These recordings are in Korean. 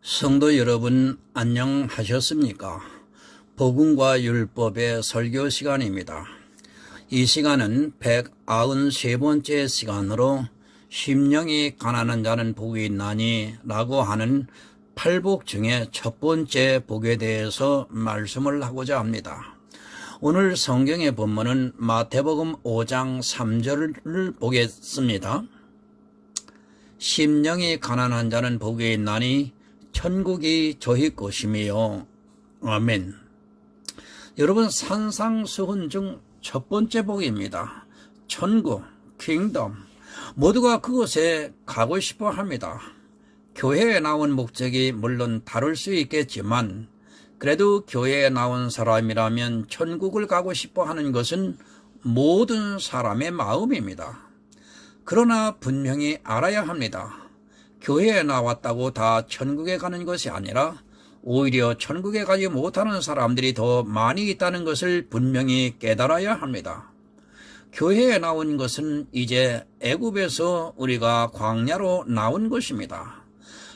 성도 여러분 안녕하셨습니까? 복음과 율법의 설교 시간입니다. 이 시간은 193번째 시간으로 심령이 가난한 자는 복이 있나니 라고 하는 팔복 중에 첫 번째 복에 대해서 말씀을 하고자 합니다. 오늘 성경의 본문은 마태복음 5장 3절을 보겠습니다. 심령이 가난한 자는 복이 있나니 천국이 저희 것이며. 아멘. 여러분, 산상수훈 중 첫 번째 복입니다. 천국, 킹덤. 모두가 그곳에 가고 싶어 합니다. 교회에 나온 목적이 물론 다를 수 있겠지만 그래도 교회에 나온 사람이라면 천국을 가고 싶어 하는 것은 모든 사람의 마음입니다. 그러나 분명히 알아야 합니다. 교회에 나왔다고 다 천국에 가는 것이 아니라 오히려 천국에 가지 못하는 사람들이 더 많이 있다는 것을 분명히 깨달아야 합니다. 교회에 나온 것은 이제 애굽에서 우리가 광야로 나온 것입니다.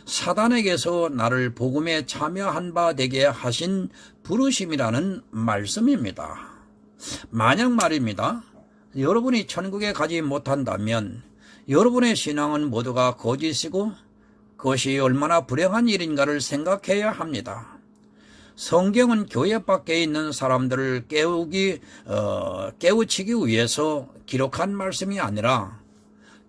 사단에게서 나를 복음에 참여한 바 되게 하신 부르심이라는 말씀입니다. 만약 말입니다. 여러분이 천국에 가지 못한다면 여러분의 신앙은 모두가 거짓이고 그것이 얼마나 불행한 일인가를 생각해야 합니다. 성경은 교회 밖에 있는 사람들을 깨우치기 위해서 기록한 말씀이 아니라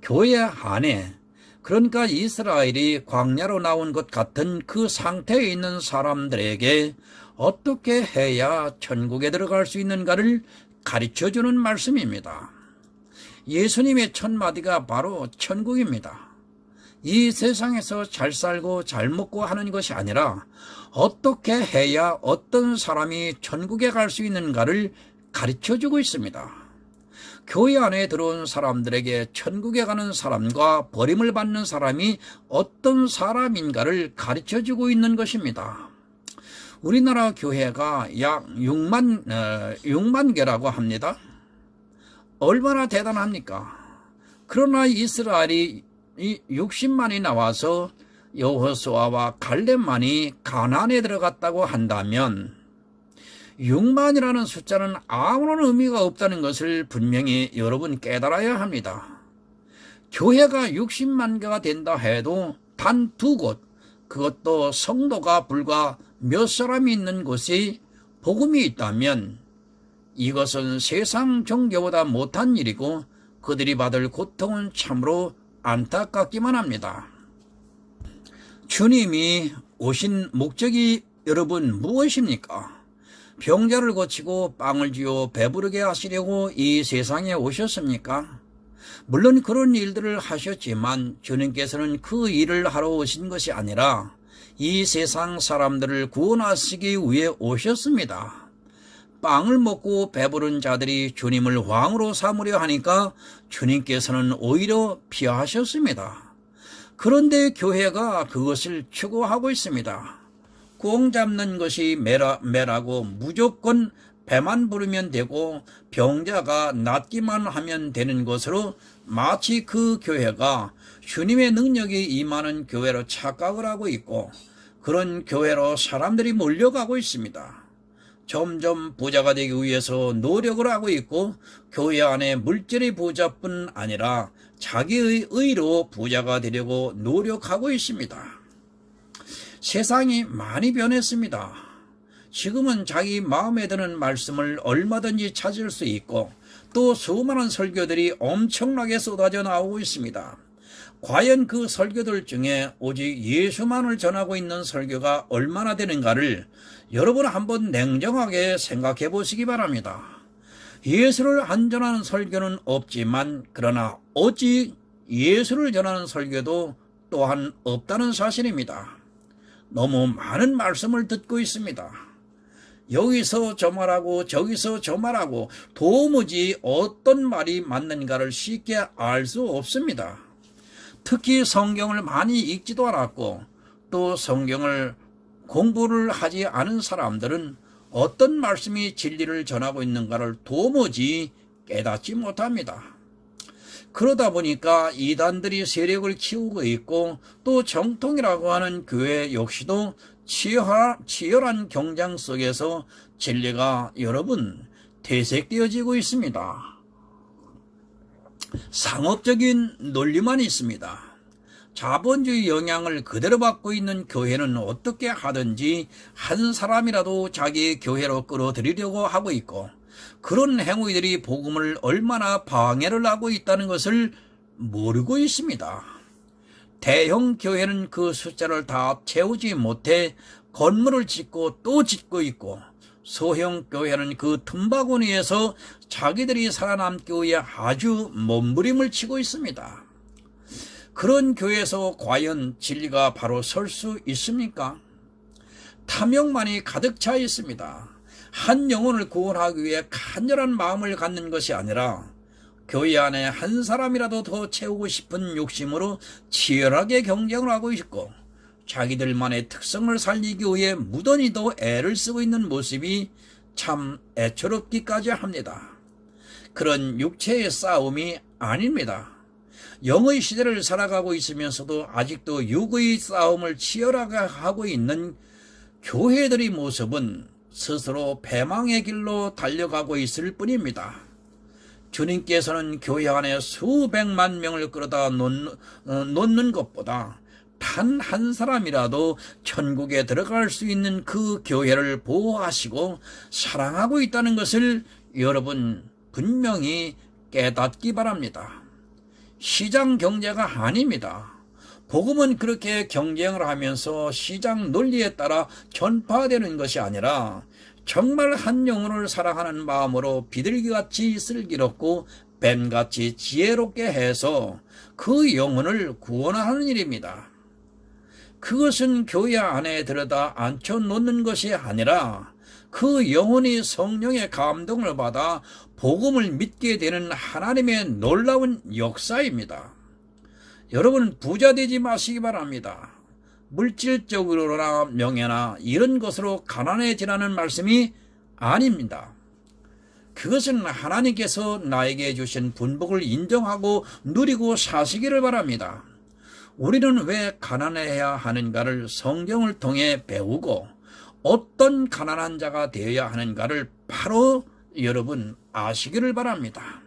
교회 안에, 그러니까 이스라엘이 광야로 나온 것 같은 그 상태에 있는 사람들에게 어떻게 해야 천국에 들어갈 수 있는가를 가르쳐주는 말씀입니다. 예수님의 첫 마디가 바로 천국입니다. 이 세상에서 잘 살고 잘 먹고 하는 것이 아니라 어떻게 해야 어떤 사람이 천국에 갈 수 있는가를 가르쳐주고 있습니다. 교회 안에 들어온 사람들에게 천국에 가는 사람과 버림을 받는 사람이 어떤 사람인가를 가르쳐주고 있는 것입니다. 우리나라 교회가 약 6만 개라고 합니다. 얼마나 대단합니까? 그러나 이스라엘이 60만이 나와서 여호수아와 갈렙만이 가나안에 들어갔다고 한다면 6만이라는 숫자는 아무런 의미가 없다는 것을 분명히 여러분 깨달아야 합니다. 교회가 60만 개가 된다 해도 단 2곳, 그것도 성도가 불과 몇 사람이 있는 곳이 복음이 있다면 이것은 세상 종교보다 못한 일이고 그들이 받을 고통은 참으로 안타깝기만 합니다. 주님이 오신 목적이 여러분 무엇입니까? 병자를 고치고 빵을 쥐어 배부르게 하시려고 이 세상에 오셨습니까? 물론 그런 일들을 하셨지만 주님께서는 그 일을 하러 오신 것이 아니라 이 세상 사람들을 구원하시기 위해 오셨습니다. 빵을 먹고 배부른 자들이 주님을 왕으로 삼으려 하니까 주님께서는 오히려 피하셨습니다. 그런데 교회가 그것을 추구하고 있습니다. 꽁 잡는 것이 매라고 무조건 배만 부르면 되고 병자가 낫기만 하면 되는 것으로 마치 그 교회가 주님의 능력이 임하는 교회로 착각을 하고 있고 그런 교회로 사람들이 몰려가고 있습니다. 점점 부자가 되기 위해서 노력을 하고 있고 교회 안에 물질의 부자뿐 아니라 자기의 의로 부자가 되려고 노력하고 있습니다. 세상이 많이 변했습니다. 지금은 자기 마음에 드는 말씀을 얼마든지 찾을 수 있고 또 수많은 설교들이 엄청나게 쏟아져 나오고 있습니다. 과연 그 설교들 중에 오직 예수만을 전하고 있는 설교가 얼마나 되는가를 여러분 한번 냉정하게 생각해 보시기 바랍니다. 예수를 안 전하는 설교는 없지만 그러나 오직 예수를 전하는 설교도 또한 없다는 사실입니다. 너무 많은 말씀을 듣고 있습니다. 여기서 저 말하고 저기서 저 말하고 도무지 어떤 말이 맞는가를 쉽게 알 수 없습니다. 특히 성경을 많이 읽지도 않았고 또 성경을 공부를 하지 않은 사람들은 어떤 말씀이 진리를 전하고 있는가를 도무지 깨닫지 못합니다. 그러다 보니까 이단들이 세력을 키우고 있고 또 정통이라고 하는 교회 역시도 치열한 경쟁 속에서 진리가 여러분 퇴색되어지고 있습니다. 상업적인 논리만 있습니다. 자본주의 영향을 그대로 받고 있는 교회는 어떻게 하든지 한 사람이라도 자기 교회로 끌어들이려고 하고 있고, 그런 행위들이 복음을 얼마나 방해를 하고 있다는 것을 모르고 있습니다. 대형 교회는 그 숫자를 다 채우지 못해 건물을 짓고 또 짓고 있고, 소형 교회는 그 틈바구니에서 자기들이 살아남기 위해 아주 몸부림을 치고 있습니다. 그런 교회에서 과연 진리가 바로 설 수 있습니까? 탐욕만이 가득 차 있습니다. 한 영혼을 구원하기 위해 간절한 마음을 갖는 것이 아니라 교회 안에 한 사람이라도 더 채우고 싶은 욕심으로 치열하게 경쟁을 하고 있고, 자기들만의 특성을 살리기 위해 무던히도 애를 쓰고 있는 모습이 참 애처롭기까지 합니다. 그런 육체의 싸움이 아닙니다. 영의 시대를 살아가고 있으면서도 아직도 육의 싸움을 치열하게 하고 있는 교회들의 모습은 스스로 패망의 길로 달려가고 있을 뿐입니다. 주님께서는 교회 안에 수백만 명을 끌어다 놓는 것보다 단 한 사람이라도 천국에 들어갈 수 있는 그 교회를 보호하시고 사랑하고 있다는 것을 여러분 분명히 깨닫기 바랍니다. 시장 경제가 아닙니다. 복음은 그렇게 경쟁을 하면서 시장 논리에 따라 전파되는 것이 아니라 정말 한 영혼을 사랑하는 마음으로 비둘기같이 슬기롭고 뱀같이 지혜롭게 해서 그 영혼을 구원하는 일입니다. 그것은 교회 안에 들여다 앉혀놓는 것이 아니라 그 영혼이 성령의 감동을 받아 복음을 믿게 되는 하나님의 놀라운 역사입니다. 여러분 부자 되지 마시기 바랍니다. 물질적으로나 명예나 이런 것으로 가난해지라는 말씀이 아닙니다. 그것은 하나님께서 나에게 주신 분복을 인정하고 누리고 사시기를 바랍니다. 우리는 왜 가난해야 하는가를 성경을 통해 배우고 어떤 가난한 자가 되어야 하는가를 바로 여러분 아시기를 바랍니다.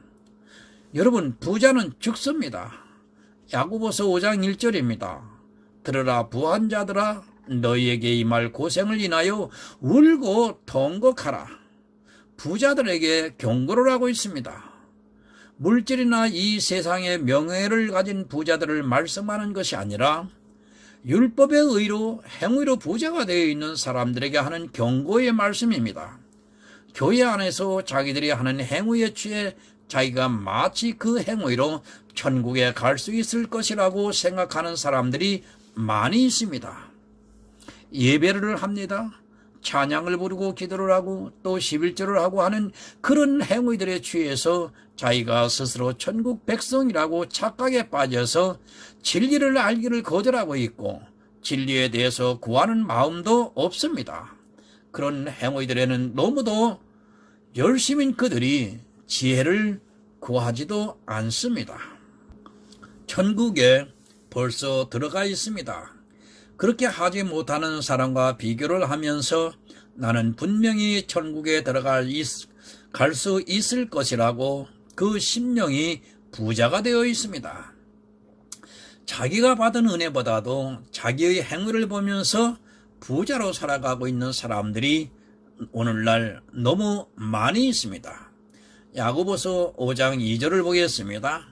여러분 부자는 죽습니다. 야고보서 5장 1절입니다. 들으라 부한 자들아, 너희에게 임할 고생을 인하여 울고 통곡하라. 부자들에게 경고를 하고 있습니다. 물질이나 이 세상의 명예를 가진 부자들을 말씀하는 것이 아니라 율법의 의로 행위로 부자가 되어 있는 사람들에게 하는 경고의 말씀입니다. 교회 안에서 자기들이 하는 행위에 취해 자기가 마치 그 행위로 천국에 갈 수 있을 것이라고 생각하는 사람들이 많이 있습니다. 예배를 합니다. 찬양을 부르고 기도를 하고 또 11절을 하고 하는 그런 행위들에 취해서 자기가 스스로 천국 백성이라고 착각에 빠져서 진리를 알기를 거절하고 있고 진리에 대해서 구하는 마음도 없습니다. 그런 행위들에는 너무도 열심인 그들이 지혜를 구하지도 않습니다. 천국에 벌써 들어가 있습니다. 그렇게 하지 못하는 사람과 비교를 하면서 나는 분명히 천국에 갈 수 있을 것이라고 그 심령이 부자가 되어 있습니다. 자기가 받은 은혜보다도 자기의 행위를 보면서 부자로 살아가고 있는 사람들이 오늘날 너무 많이 있습니다. 야고보서 5장 2절을 보겠습니다.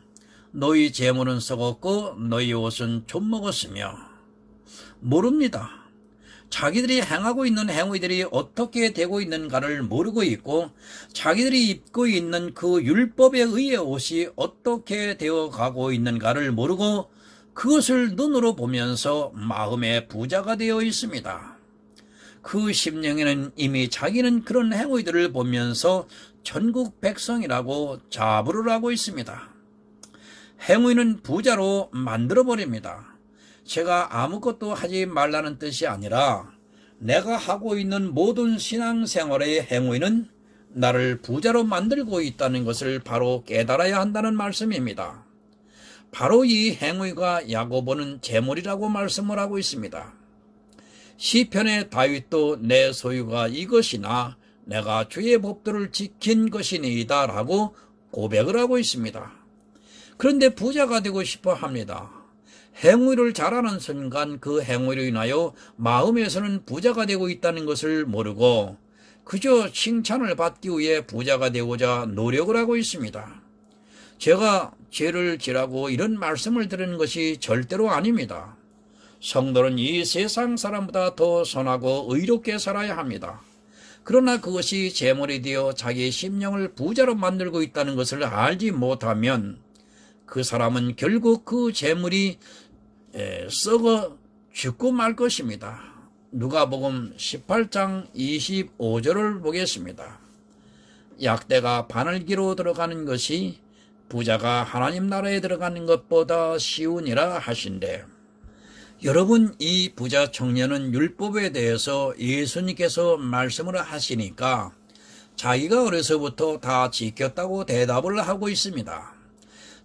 너희 재물은 썩었고 너희 옷은 좀 먹었으며. 모릅니다. 자기들이 행하고 있는 행위들이 어떻게 되고 있는가를 모르고 있고 자기들이 입고 있는 그 율법에 의해 옷이 어떻게 되어 가고 있는가를 모르고 그것을 눈으로 보면서 마음의 부자가 되어 있습니다. 그 심령에는 이미 자기는 그런 행위들을 보면서 천국 백성이라고 자부를 하고 있습니다. 행위는 부자로 만들어버립니다. 제가 아무것도 하지 말라는 뜻이 아니라 내가 하고 있는 모든 신앙생활의 행위는 나를 부자로 만들고 있다는 것을 바로 깨달아야 한다는 말씀입니다. 바로 이 행위가 야고보는 재물이라고 말씀을 하고 있습니다. 시편의 다윗도 내 소유가 이것이나 내가 주의 법도를 지킨 것이니이다 라고 고백을 하고 있습니다. 그런데 부자가 되고 싶어 합니다. 행위를 잘하는 순간 그 행위로 인하여 마음에서는 부자가 되고 있다는 것을 모르고 그저 칭찬을 받기 위해 부자가 되고자 노력을 하고 있습니다. 제가 죄를 지라고 이런 말씀을 드리는 것이 절대로 아닙니다. 성도는 이 세상 사람보다 더 선하고 의롭게 살아야 합니다. 그러나 그것이 재물이 되어 자기의 심령을 부자로 만들고 있다는 것을 알지 못하면 그 사람은 결국 그 재물이 썩어 죽고 말 것입니다. 누가복음 18장 25절을 보겠습니다. 약대가 바늘기로 들어가는 것이 부자가 하나님 나라에 들어가는 것보다 쉬우니라 하신대. 여러분, 이 부자 청년은 율법에 대해서 예수님께서 말씀을 하시니까 자기가 어려서부터 다 지켰다고 대답을 하고 있습니다.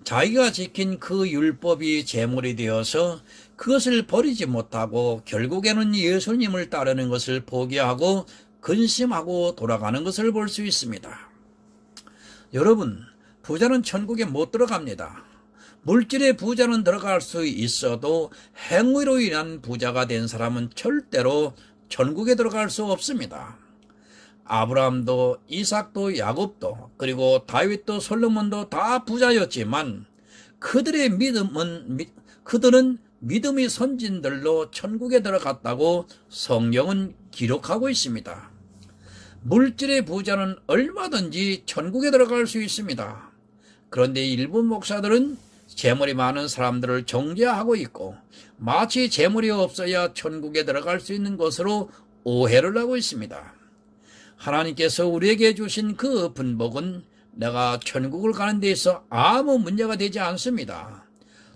자기가 지킨 그 율법이 재물이 되어서 그것을 버리지 못하고 결국에는 예수님을 따르는 것을 포기하고 근심하고 돌아가는 것을 볼 수 있습니다. 여러분, 부자는 천국에 못 들어갑니다. 물질의 부자는 들어갈 수 있어도 행위로 인한 부자가 된 사람은 절대로 천국에 들어갈 수 없습니다. 아브라함도 이삭도 야곱도 그리고 다윗도 솔로몬도 다 부자였지만 그들은 믿음의 선진들로 천국에 들어갔다고 성경은 기록하고 있습니다. 물질의 부자는 얼마든지 천국에 들어갈 수 있습니다. 그런데 일부 목사들은 재물이 많은 사람들을 정죄하고 있고 마치 재물이 없어야 천국에 들어갈 수 있는 것으로 오해를 하고 있습니다. 하나님께서 우리에게 주신 그 분복은 내가 천국을 가는 데 있어 아무 문제가 되지 않습니다.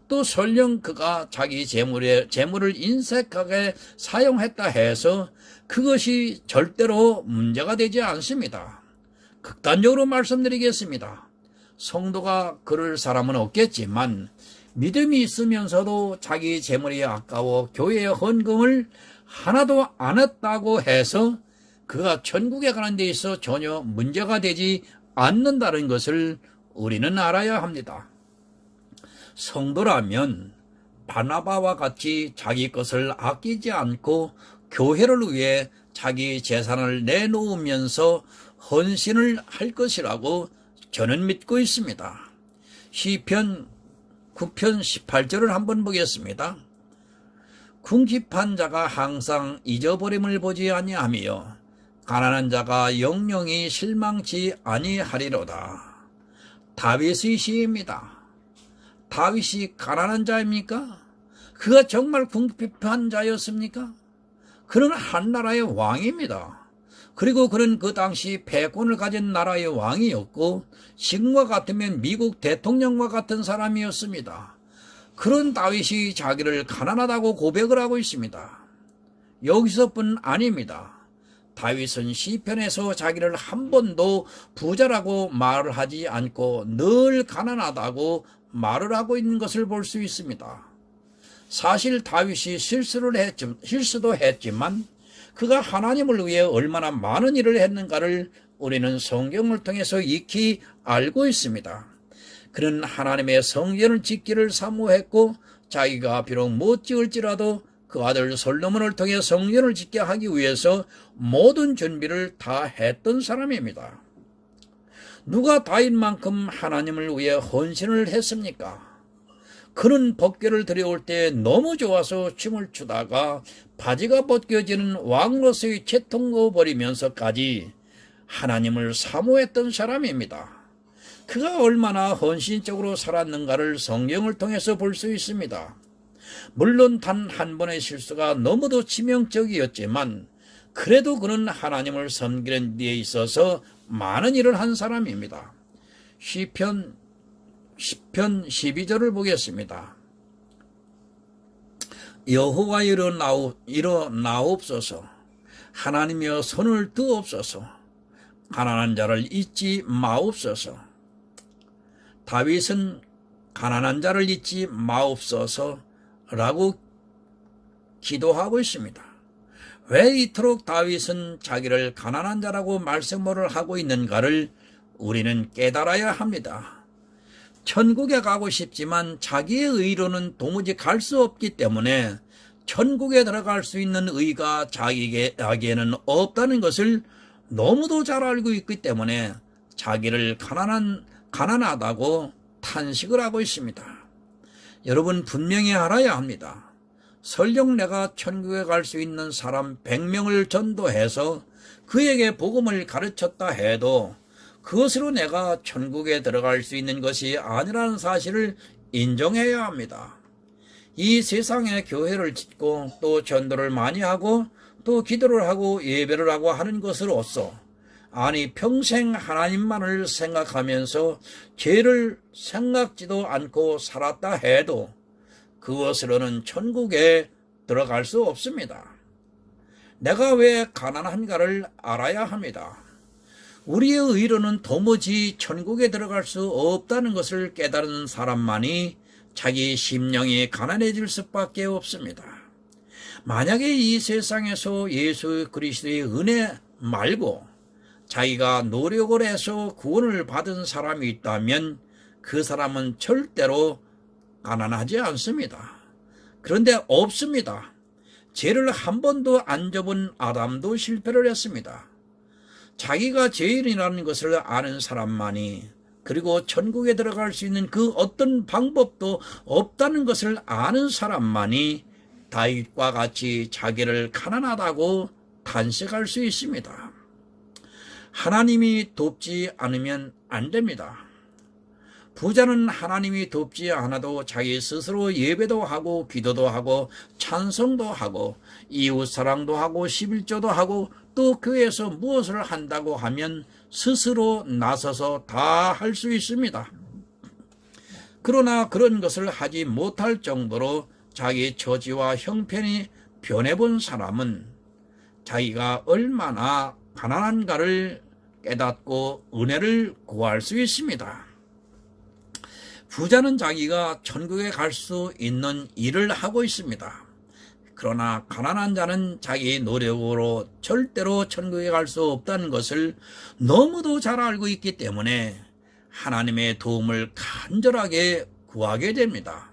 또 설령 그가 자기 재물을 인색하게 사용했다 해서 그것이 절대로 문제가 되지 않습니다. 극단적으로 말씀드리겠습니다. 성도가 그럴 사람은 없겠지만 믿음이 있으면서도 자기 재물이 아까워 교회의 헌금을 하나도 안 했다고 해서 그가 천국에 가는 데 있어 전혀 문제가 되지 않는다는 것을 우리는 알아야 합니다. 성도라면 바나바와 같이 자기 것을 아끼지 않고 교회를 위해 자기 재산을 내놓으면서 헌신을 할 것이라고 저는 믿고 있습니다. 시편 9편 18절을 한번 보겠습니다. 궁핍한 자가 항상 잊어버림을 보지 아니하며 가난한 자가 영영이 실망치 아니하리로다. 다윗의 시입니다. 다윗이 가난한 자입니까? 그가 정말 궁핍한 자였습니까? 그는 한 나라의 왕입니다. 그리고 그는 그 당시 패권을 가진 나라의 왕이었고 지금과 같으면 미국 대통령과 같은 사람이었습니다. 그런 다윗이 자기를 가난하다고 고백을 하고 있습니다. 여기서뿐 아닙니다. 다윗은 시편에서 자기를 한 번도 부자라고 말을 하지 않고 늘 가난하다고 말을 하고 있는 것을 볼 수 있습니다. 사실 다윗이 실수도 했지만 그가 하나님을 위해 얼마나 많은 일을 했는가를 우리는 성경을 통해서 익히 알고 있습니다. 그는 하나님의 성전을 짓기를 사모했고 자기가 비록 못 지을지라도 그 아들 솔로몬을 통해 성전을 짓게 하기 위해서 모든 준비를 다 했던 사람입니다. 누가 다윗만큼 하나님을 위해 헌신을 했습니까? 그는 법궤를 들여올 때 너무 좋아서 춤을 추다가 바지가 벗겨지는 왕로서의 채통거 버리면서까지 하나님을 사모했던 사람입니다. 그가 얼마나 헌신적으로 살았는가를 성경을 통해서 볼 수 있습니다. 물론 단 한 번의 실수가 너무도 치명적이었지만 그래도 그는 하나님을 섬기는 데 있어서 많은 일을 한 사람입니다. 시편 10편 12절을 보겠습니다. 여호와 일어나옵소서. 하나님이여 손을 드옵소서. 가난한 자를 잊지 마옵소서. 다윗은 가난한 자를 잊지 마옵소서 라고 기도하고 있습니다. 왜 이토록 다윗은 자기를 가난한 자라고 말씀을 하고 있는가를 우리는 깨달아야 합니다. 천국에 가고 싶지만 자기의 의로는 도무지 갈 수 없기 때문에 천국에 들어갈 수 있는 의가 자기에게는 없다는 것을 너무도 잘 알고 있기 때문에 자기를 가난하다고 탄식을 하고 있습니다. 여러분, 분명히 알아야 합니다. 설령 내가 천국에 갈 수 있는 사람 100명을 전도해서 그에게 복음을 가르쳤다 해도 그것으로 내가 천국에 들어갈 수 있는 것이 아니라는 사실을 인정해야 합니다. 이 세상에 교회를 짓고 또 전도를 많이 하고 또 기도를 하고 예배를 하고 하는 것으로서, 아니 평생 하나님만을 생각하면서 죄를 생각지도 않고 살았다 해도 그것으로는 천국에 들어갈 수 없습니다. 내가 왜 가난한가를 알아야 합니다. 우리의 의로는 도무지 천국에 들어갈 수 없다는 것을 깨달은 사람만이 자기 심령이 가난해질 수밖에 없습니다. 만약에 이 세상에서 예수 그리스도의 은혜 말고 자기가 노력을 해서 구원을 받은 사람이 있다면 그 사람은 절대로 가난하지 않습니다. 그런데 없습니다. 죄를 한 번도 안 접은 아담도 실패를 했습니다. 자기가 죄인이라는 것을 아는 사람만이, 그리고 천국에 들어갈 수 있는 그 어떤 방법도 없다는 것을 아는 사람만이 다윗과 같이 자기를 가난하다고 탄식할 수 있습니다. 하나님이 돕지 않으면 안 됩니다. 부자는 하나님이 돕지 않아도 자기 스스로 예배도 하고 기도도 하고 찬송도 하고 이웃사랑도 하고 11조도 하고 또 교회에서 무엇을 한다고 하면 스스로 나서서 다 할 수 있습니다. 그러나 그런 것을 하지 못할 정도로 자기 처지와 형편이 변해본 사람은 자기가 얼마나 가난한가를 깨닫고 은혜를 구할 수 있습니다. 부자는 자기가 천국에 갈 수 있는 일을 하고 있습니다. 그러나 가난한 자는 자기 노력으로 절대로 천국에 갈 수 없다는 것을 너무도 잘 알고 있기 때문에 하나님의 도움을 간절하게 구하게 됩니다.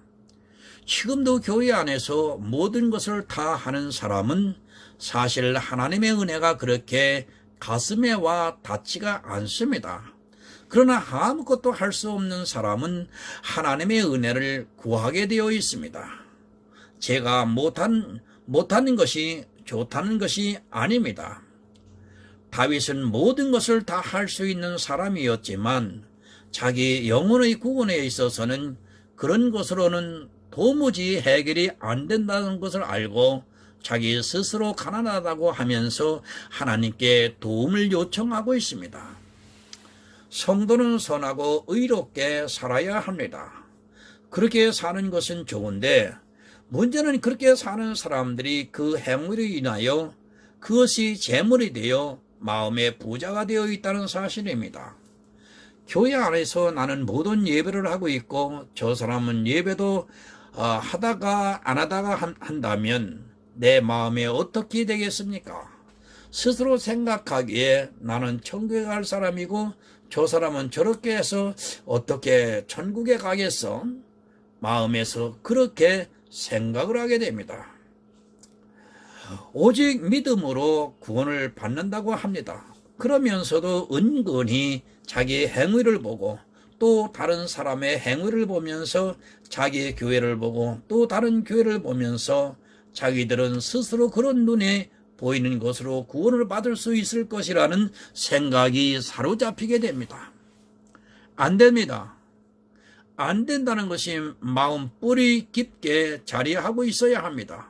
지금도 교회 안에서 모든 것을 다 하는 사람은 사실 하나님의 은혜가 그렇게 가슴에 와 닿지가 않습니다. 그러나 아무것도 할 수 없는 사람은 하나님의 은혜를 구하게 되어 있습니다. 제가 못하는 것이 좋다는 것이 아닙니다. 다윗은 모든 것을 다 할 수 있는 사람이었지만 자기 영혼의 구원에 있어서는 그런 것으로는 도무지 해결이 안 된다는 것을 알고 자기 스스로 가난하다고 하면서 하나님께 도움을 요청하고 있습니다. 성도는 선하고 의롭게 살아야 합니다. 그렇게 사는 것은 좋은데 문제는 그렇게 사는 사람들이 그 행위로 인하여 그것이 재물이 되어 마음의 부자가 되어 있다는 사실입니다. 교회 안에서 나는 모든 예배를 하고 있고 저 사람은 예배도 하다가 안 하다가 한다면 내 마음에 어떻게 되겠습니까? 스스로 생각하기에 나는 천국에 갈 사람이고 저 사람은 저렇게 해서 어떻게 천국에 가겠어? 마음에서 그렇게 생각을 하게 됩니다. 오직 믿음으로 구원을 받는다고 합니다. 그러면서도 은근히 자기의 행위를 보고 또 다른 사람의 행위를 보면서 자기의 교회를 보고 또 다른 교회를 보면서 자기들은 스스로 그런 눈에 보이는 것으로 구원을 받을 수 있을 것이라는 생각이 사로잡히게 됩니다. 안 됩니다. 안 된다는 것이 마음 뿌리 깊게 자리하고 있어야 합니다.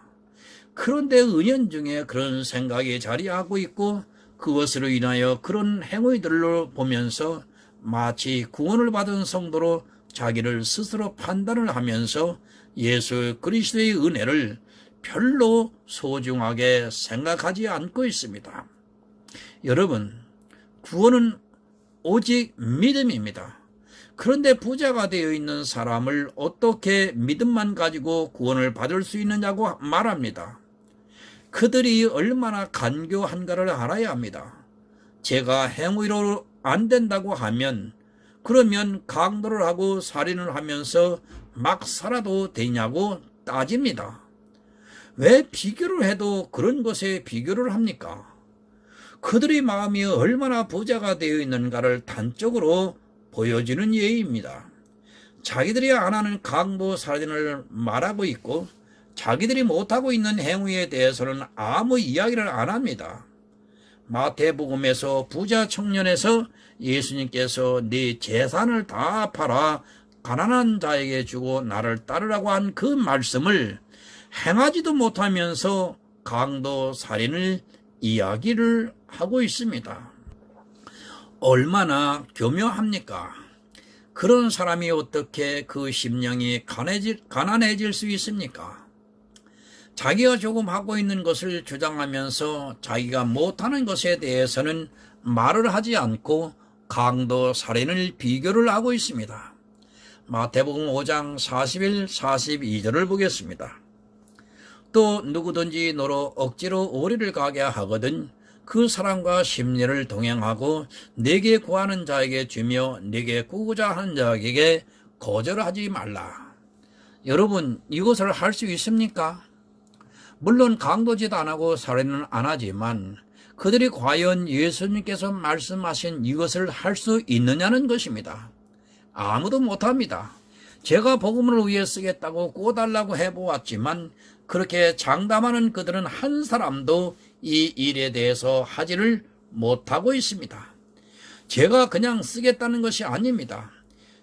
그런데 은연중에 그런 생각이 자리하고 있고 그것으로 인하여 그런 행위들로 보면서 마치 구원을 받은 성도로 자기를 스스로 판단을 하면서 예수 그리스도의 은혜를 별로 소중하게 생각하지 않고 있습니다. 여러분, 구원은 오직 믿음입니다. 그런데 부자가 되어 있는 사람을 어떻게 믿음만 가지고 구원을 받을 수 있느냐고 말합니다. 그들이 얼마나 간교한가를 알아야 합니다. 제가 행위로 안 된다고 하면 그러면 강도를 하고 살인을 하면서 막 살아도 되냐고 따집니다. 왜 비교를 해도 그런 것에 비교를 합니까? 그들의 마음이 얼마나 부자가 되어 있는가를 단적으로 보여주는 예입니다. 자기들이 안 하는 강도 살인을 말하고 있고 자기들이 못하고 있는 행위에 대해서는 아무 이야기를 안 합니다. 마태복음에서 부자 청년에서 예수님께서 네 재산을 다 팔아 가난한 자에게 주고 나를 따르라고 한 그 말씀을 행하지도 못하면서 강도 살인을 이야기를 하고 있습니다. 얼마나 교묘합니까? 그런 사람이 어떻게 그 심령이 가난해질 수 있습니까? 자기가 조금 하고 있는 것을 주장하면서 자기가 못하는 것에 대해서는 말을 하지 않고 강도 살인을 비교를 하고 있습니다. 마태복음 5장 41, 42절을 보겠습니다. 또 누구든지 너로 억지로 오리를 가게 하거든 그 사람과 심리를 동행하고 네게 구하는 자에게 주며 네게 꾸고자 하는 자에게 거절하지 말라. 여러분, 이것을 할 수 있습니까? 물론 강도짓 안 하고 살인은 안 하지만 그들이 과연 예수님께서 말씀하신 이것을 할 수 있느냐는 것입니다. 아무도 못합니다. 제가 복음을 위해 쓰겠다고 꼬달라고 해보았지만 그렇게 장담하는 그들은 한 사람도 이 일에 대해서 하지를 못하고 있습니다. 제가 그냥 쓰겠다는 것이 아닙니다.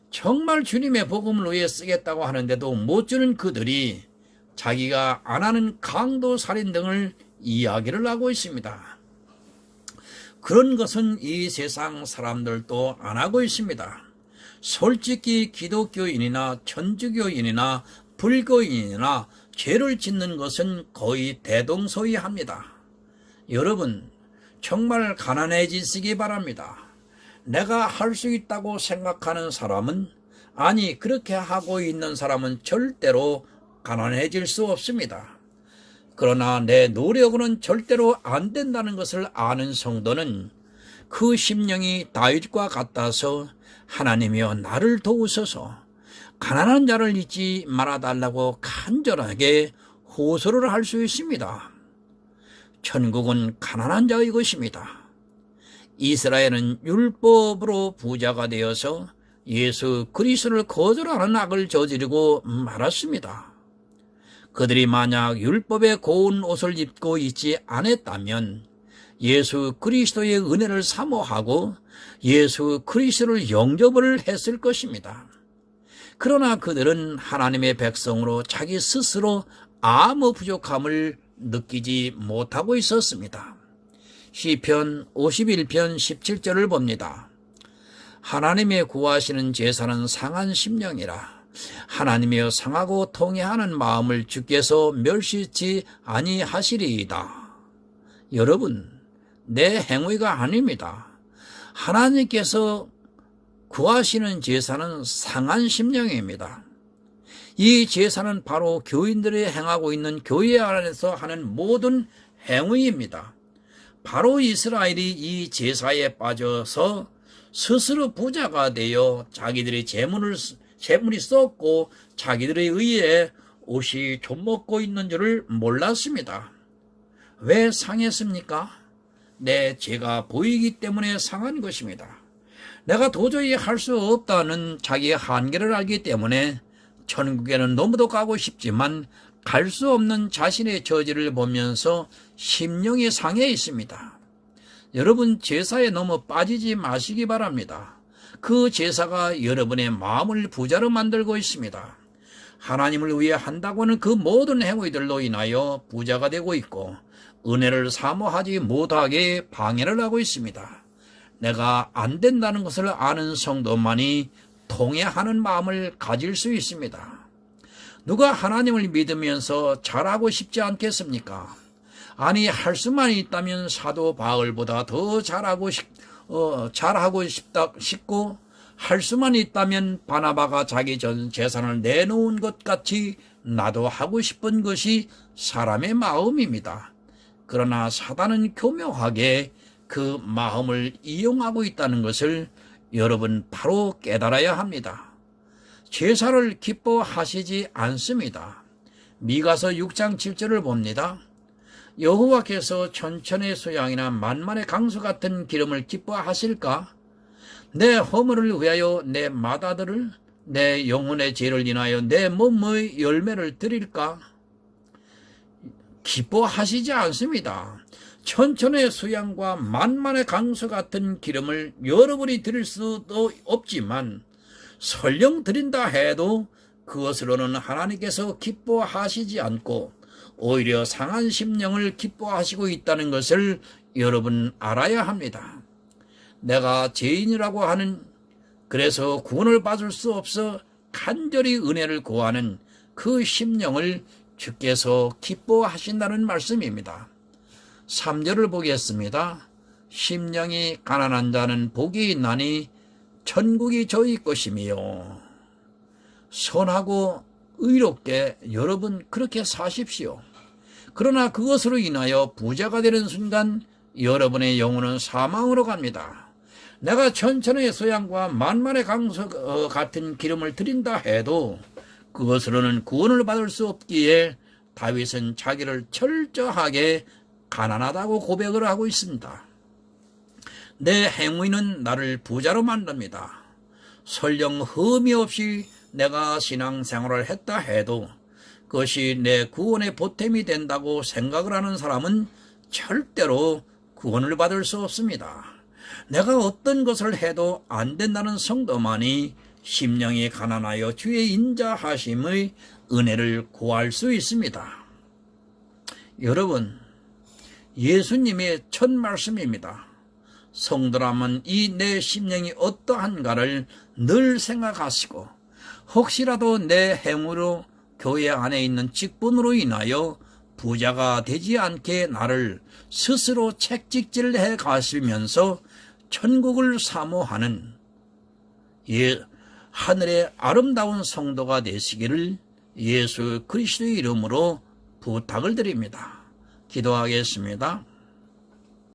정말 주님의 복음을 위해 쓰겠다고 하는데도 못 주는 그들이 자기가 안 하는 강도 살인 등을 이야기를 하고 있습니다. 그런 것은 이 세상 사람들도 안 하고 있습니다. 솔직히 기독교인이나 천주교인이나 불교인이나 죄를 짓는 것은 거의 대동소이합니다. 여러분, 정말 가난해지시기 바랍니다. 내가 할 수 있다고 생각하는 사람은, 아니 그렇게 하고 있는 사람은 절대로 가난해질 수 없습니다. 그러나 내 노력으로는 절대로 안 된다는 것을 아는 성도는 그 심령이 다윗과 같아서 하나님이여 나를 도우소서 가난한 자를 잊지 말아달라고 간절하게 호소를 할 수 있습니다. 천국은 가난한 자의 것입니다. 이스라엘은 율법으로 부자가 되어서 예수 그리스도를 거절하는 악을 저지르고 말았습니다. 그들이 만약 율법의 고운 옷을 입고 있지 않았다면 예수 그리스도의 은혜를 사모하고 예수 그리스도를 영접을 했을 것입니다. 그러나 그들은 하나님의 백성으로 자기 스스로 아무 부족함을 느끼지 못하고 있었습니다. 시편 51편 17절을 봅니다. 하나님의 구하시는 제사는 상한 심령이라 하나님이여 상하고 통회하는 마음을 주께서 멸시치 아니하시리이다. 여러분, 내 행위가 아닙니다. 하나님께서 구하시는 제사는 상한 심령입니다. 이 제사는 바로 교인들이 행하고 있는 교회 안에서 하는 모든 행위입니다. 바로 이스라엘이 이 제사에 빠져서 스스로 부자가 되어 자기들의 재물이 썩고 자기들에 의해 옷이 좀먹고 있는 줄을 몰랐습니다. 왜 상했습니까? 내 죄가 보이기 때문에 상한 것입니다. 내가 도저히 할 수 없다는 자기의 한계를 알기 때문에 천국에는 너무도 가고 싶지만 갈 수 없는 자신의 저지를 보면서 심령이 상해 있습니다. 여러분, 제사에 너무 빠지지 마시기 바랍니다. 그 제사가 여러분의 마음을 부자로 만들고 있습니다. 하나님을 위해 한다고 하는 그 모든 행위들로 인하여 부자가 되고 있고 은혜를 사모하지 못하게 방해를 하고 있습니다. 내가 안 된다는 것을 아는 성도만이 통회하는 마음을 가질 수 있습니다. 누가 하나님을 믿으면서 잘하고 싶지 않겠습니까? 아니, 할 수만 있다면 사도 바울보다 더 잘하고 싶고 할 수만 있다면 바나바가 자기 전 재산을 내놓은 것 같이 나도 하고 싶은 것이 사람의 마음입니다. 그러나 사단은 교묘하게 그 마음을 이용하고 있다는 것을 여러분 바로 깨달아야 합니다. 제사를 기뻐하시지 않습니다. 미가서 6장 7절을 봅니다. 여호와께서 천천의 소양이나 만만의 강수 같은 기름을 기뻐하실까? 내 허물을 위하여 내 맏아들을, 내 영혼의 죄를 인하여 내 몸의 열매를 드릴까? 기뻐하시지 않습니다. 천천의 수양과 만만의 강수 같은 기름을 여러분이 드릴 수도 없지만 설령 드린다 해도 그것으로는 하나님께서 기뻐하시지 않고 오히려 상한 심령을 기뻐하시고 있다는 것을 여러분 알아야 합니다. 내가 죄인이라고 하는, 그래서 구원을 받을 수 없어 간절히 은혜를 구하는 그 심령을 주께서 기뻐하신다는 말씀입니다. 3절을 보겠습니다. 심령이 가난한 자는 복이 있나니 천국이 저희 것이며. 선하고 의롭게 여러분 그렇게 사십시오. 그러나 그것으로 인하여 부자가 되는 순간 여러분의 영혼은 사망으로 갑니다. 내가 천천의 소양과 만만의 강수 같은 기름을 드린다 해도 그것으로는 구원을 받을 수 없기에 다윗은 자기를 철저하게 가난하다고 고백을 하고 있습니다. 내 행위는 나를 부자로 만듭니다. 설령 흠이 없이 내가 신앙생활을 했다 해도 그것이 내 구원의 보탬이 된다고 생각을 하는 사람은 절대로 구원을 받을 수 없습니다. 내가 어떤 것을 해도 안 된다는 성도만이 심령이 가난하여 주의 인자하심의 은혜를 구할 수 있습니다. 여러분, 예수님의 첫 말씀입니다. 성도라면 이 내 심령이 어떠한가를 늘 생각하시고 혹시라도 내 행위로 교회 안에 있는 직분으로 인하여 부자가 되지 않게 나를 스스로 책찍질해 가시면서 천국을 사모하는 하늘의 아름다운 성도가 되시기를 예수 그리스도의 이름으로 부탁을 드립니다. 기도하겠습니다.